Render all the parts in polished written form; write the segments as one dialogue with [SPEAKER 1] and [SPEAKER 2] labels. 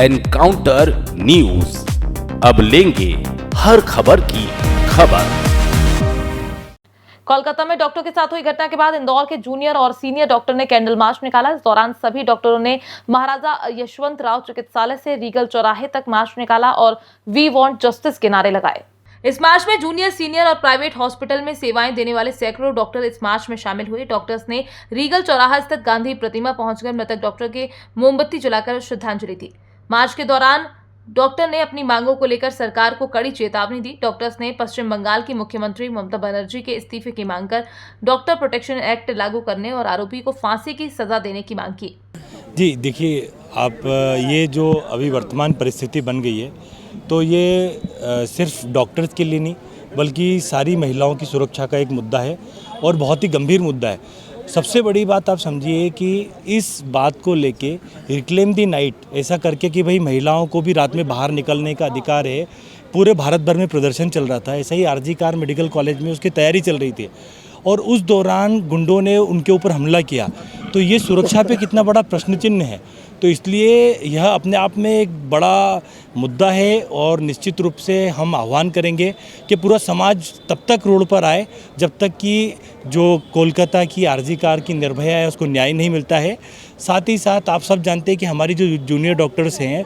[SPEAKER 1] Encounter news, अब लेंगे हर खबर की खबर।
[SPEAKER 2] कोलकाता में डॉक्टर के साथ हुई घटना के बाद इंदौर के जूनियर और सीनियर डॉक्टर ने कैंडल मार्च निकाला। इस दौरान सभी डॉक्टरों ने महाराजा यशवंतराव चिकित्सालय से रीगल चौराहे तक मार्च निकाला और वी वांट जस्टिस के नारे लगाए। इस मार्च में जूनियर, सीनियर और प्राइवेट हॉस्पिटल में सेवाएं देने वाले सैकड़ों डॉक्टर इस मार्च में शामिल हुए। डॉक्टर्स ने रीगल चौराहा स्थित गांधी प्रतिमा पहुंचकर मृतक डॉक्टर के मोमबत्ती जलाकर श्रद्धांजलि दी। मार्च के दौरान डॉक्टर ने अपनी मांगों को लेकर सरकार को कड़ी चेतावनी दी। डॉक्टर्स ने पश्चिम बंगाल की मुख्यमंत्री ममता बनर्जी के इस्तीफे की मांग कर डॉक्टर प्रोटेक्शन एक्ट लागू करने और आरोपी को फांसी की सजा देने की मांग की।
[SPEAKER 3] जी देखिए, आप ये जो अभी वर्तमान परिस्थिति बन गई है तो ये सिर्फ डॉक्टर्स के लिए नहीं बल्कि सारी महिलाओं की सुरक्षा का एक मुद्दा है और बहुत ही गंभीर मुद्दा है। सबसे बड़ी बात आप समझिए कि इस बात को लेके रिक्लेम दी नाइट ऐसा करके कि भाई महिलाओं को भी रात में बाहर निकलने का अधिकार है, पूरे भारत भर में प्रदर्शन चल रहा था। ऐसा ही आरजी कार मेडिकल कॉलेज में उसकी तैयारी चल रही थी और उस दौरान गुंडों ने उनके ऊपर हमला किया। तो ये सुरक्षा पे कितना बड़ा प्रश्न चिन्ह है। तो इसलिए यह अपने आप में एक बड़ा मुद्दा है और निश्चित रूप से हम आह्वान करेंगे कि पूरा समाज तब तक रोड पर आए जब तक कि जो कोलकाता की आरजी कार की निर्भया है उसको न्याय नहीं मिलता है। साथ ही साथ आप सब जानते हैं कि हमारी जो जूनियर डॉक्टर्स हैं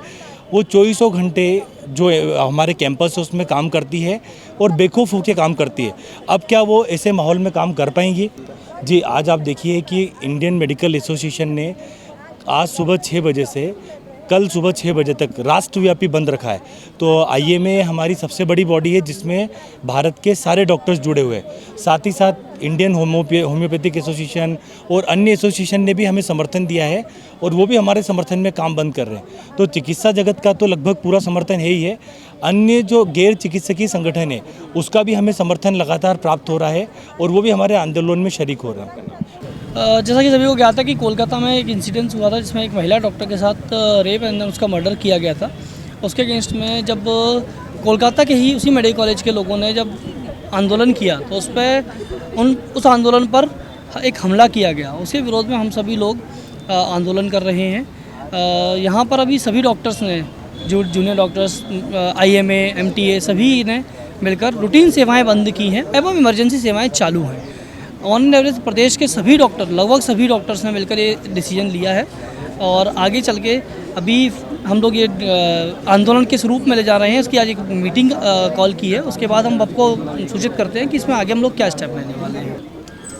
[SPEAKER 3] वो 24 घंटे जो हमारे कैंपस है उसमें काम करती है और बेखौफ होकर काम करती है। अब क्या वो ऐसे माहौल में काम कर पाएंगी? जी, आज आप देखिए कि इंडियन मेडिकल एसोसिएशन ने आज सुबह 6 बजे से कल सुबह 6 बजे तक राष्ट्रव्यापी बंद रखा है। तो आईएमए हमारी सबसे बड़ी बॉडी है जिसमें भारत के सारे डॉक्टर्स जुड़े हुए हैं। साथ ही साथ इंडियन होम्योपैथिक एसोसिएशन और अन्य एसोसिएशन ने भी हमें समर्थन दिया है और वो भी हमारे समर्थन में काम बंद कर रहे हैं। तो चिकित्सा जगत का तो लगभग पूरा समर्थन है ही है। अन्य जो गैर चिकित्सकीय संगठन है उसका भी हमें समर्थन लगातार प्राप्त हो रहा है और वो भी हमारे आंदोलन में शरीक हो रहे हैं।
[SPEAKER 4] जैसा कि सभी को ज्ञात है कि कोलकाता में एक इंसिडेंस हुआ था जिसमें एक महिला डॉक्टर के साथ रेप एंड उसका मर्डर किया गया था। उसके अगेंस्ट में जब कोलकाता के ही उसी मेडिकल कॉलेज के लोगों ने जब आंदोलन किया तो उस आंदोलन पर एक हमला किया गया। उसके विरोध में हम सभी लोग आंदोलन कर रहे हैं। यहाँ पर अभी सभी डॉक्टर्स ने, जो जूनियर डॉक्टर्स, आईएमए, एमटीए सभी ने मिलकर रूटीन सेवाएँ बंद की हैं एवं इमरजेंसी सेवाएँ चालू हैं। ऑन एवरेज प्रदेश के सभी डॉक्टर, लगभग सभी डॉक्टर्स ने मिलकर ये डिसीजन लिया है और आगे चल के अभी हम लोग ये आंदोलन किस रूप में ले जा रहे हैं इसकी आज एक मीटिंग कॉल की है। उसके बाद हम आपको सूचित करते हैं कि इसमें आगे हम लोग क्या स्टेप लेने वाले हैं।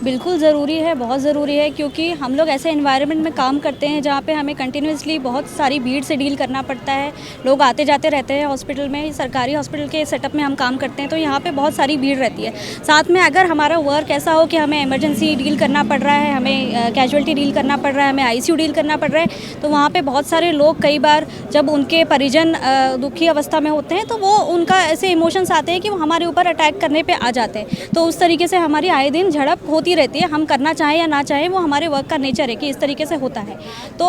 [SPEAKER 5] बिल्कुल ज़रूरी है, बहुत ज़रूरी है, क्योंकि हम लोग ऐसे एनवायरनमेंट में काम करते हैं जहाँ पे हमें कंटिन्यूसली बहुत सारी भीड़ से डील करना पड़ता है। लोग आते जाते रहते हैं हॉस्पिटल में। सरकारी हॉस्पिटल के सेटअप में हम काम करते हैं तो यहाँ पे बहुत सारी भीड़ रहती है। साथ में अगर हमारा वर्क ऐसा हो कि हमें इमरजेंसी डील करना पड़ रहा है, हमें कैजुअल्टी डील करना पड़ रहा है, हमें आईसीयू डील करना पड़ रहा है, तो वहाँ पर बहुत सारे लोग कई बार जब उनके परिजन दुखी अवस्था में होते हैं तो वो उनका ऐसे इमोशंस आते हैं कि वो हमारे ऊपर अटैक करने पर आ जाते हैं। तो उस तरीके से हमारी आए दिन झड़प होती रहती है। हम करना चाहें या ना चाहें, वो हमारे वर्क का नेचर है कि इस तरीके से होता है। तो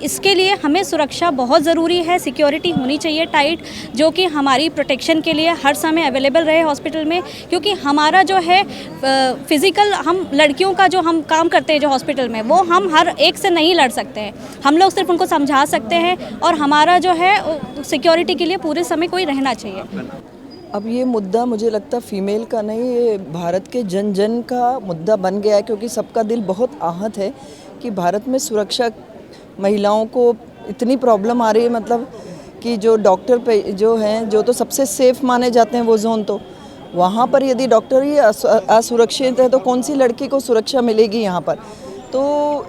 [SPEAKER 5] इसके लिए हमें सुरक्षा बहुत ज़रूरी है, सिक्योरिटी होनी चाहिए टाइट, जो कि हमारी प्रोटेक्शन के लिए हर समय अवेलेबल रहे हॉस्पिटल में। क्योंकि हमारा जो है फिज़िकल, हम लड़कियों का जो हम काम करते हैं जो हॉस्पिटल में, वो हम हर एक से नहीं लड़ सकते हैं। हम लोग सिर्फ उनको समझा सकते हैं और हमारा जो है सिक्योरिटी के लिए पूरे समय कोई रहना चाहिए।
[SPEAKER 6] अब ये मुद्दा मुझे लगता फीमेल का नहीं, ये भारत के जन जन का मुद्दा बन गया है, क्योंकि सबका दिल बहुत आहत है कि भारत में सुरक्षा, महिलाओं को इतनी प्रॉब्लम आ रही है। मतलब कि जो डॉक्टर पे जो हैं, जो तो सबसे सेफ माने जाते हैं वो जोन, तो वहाँ पर यदि डॉक्टर ही असुरक्षित है तो कौन सी लड़की को सुरक्षा मिलेगी यहाँ पर। तो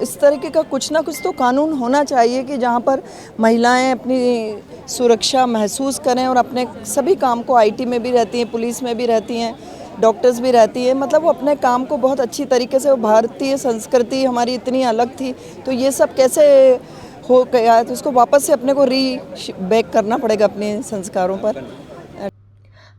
[SPEAKER 6] इस तरीके का कुछ ना कुछ तो कानून होना चाहिए कि जहाँ पर महिलाएं अपनी सुरक्षा महसूस करें और अपने सभी काम को, आईटी में भी रहती हैं, पुलिस में भी रहती हैं, डॉक्टर्स भी रहती हैं, मतलब वो अपने काम को बहुत अच्छी तरीके से, भारतीय संस्कृति हमारी इतनी अलग थी तो ये सब कैसे हो गया, तो उसको वापस से अपने को बैक करना पड़ेगा अपने संस्कारों पर।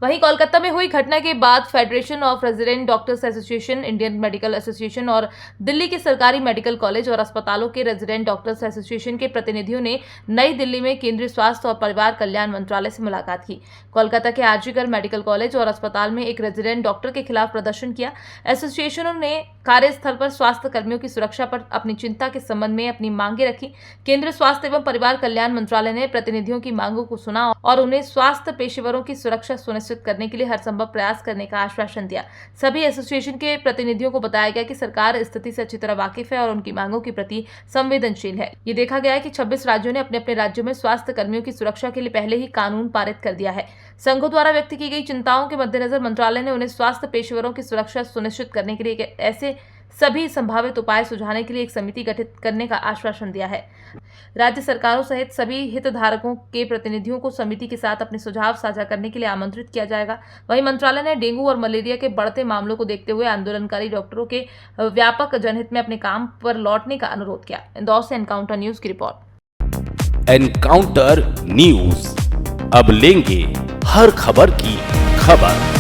[SPEAKER 2] वहीं कोलकाता में हुई घटना के बाद federation of resident doctors association, Indian medical association और दिल्ली के सरकारी मेडिकल कॉलेज और अस्पतालों के रेजिडेंट डॉक्टर्स एसोसिएशन के प्रतिनिधियों ने नई दिल्ली में केंद्रीय स्वास्थ्य और परिवार कल्याण मंत्रालय से मुलाकात की। कोलकाता के आरजीकर मेडिकल कॉलेज और अस्पताल में एक रेजिडेंट डॉक्टर के खिलाफ प्रदर्शन किया। एसोसिएशनों ने कार्यस्थल पर स्वास्थ्य कर्मियों की सुरक्षा पर अपनी चिंता के संबंध में अपनी मांगे रखी। केंद्रीय स्वास्थ्य एवं परिवार कल्याण मंत्रालय ने प्रतिनिधियों की मांगों को सुना और उन्हें स्वास्थ्य पेशेवरों की सुरक्षा सुनिश्चित करने के लिए हर संभव प्रयास करने का आश्वासन दिया। सभी एसोसिएशन के प्रतिनिधियों को बताया गया कि सरकार स्थिति से अच्छी तरह वाकिफ है और उनकी मांगों के प्रति संवेदनशील है। ये देखा गया है कि 26 राज्यों ने अपने अपने राज्यों में स्वास्थ्य कर्मियों की सुरक्षा के लिए पहले ही कानून पारित कर दिया है। संघों द्वारा व्यक्त की गई चिंताओं के मद्देनजर मंत्रालय ने उन्हें स्वास्थ्य पेशेवरों की सुरक्षा सुनिश्चित करने के लिए ऐसे सभी संभावित उपाय सुझाने के लिए एक समिति गठित करने का आश्वासन दिया है। राज्य सरकारों सहित सभी हितधारकों के प्रतिनिधियों को समिति के साथ अपने सुझाव साझा करने के लिए आमंत्रित किया जाएगा। वहीं मंत्रालय ने डेंगू और मलेरिया के बढ़ते मामलों को देखते हुए आंदोलनकारी डॉक्टरों के व्यापक जनहित में अपने काम पर लौटने का अनुरोध किया। इंदौर से एनकाउंटर न्यूज की रिपोर्ट।
[SPEAKER 1] एनकाउंटर न्यूज, अब लेंगे हर खबर की खबर।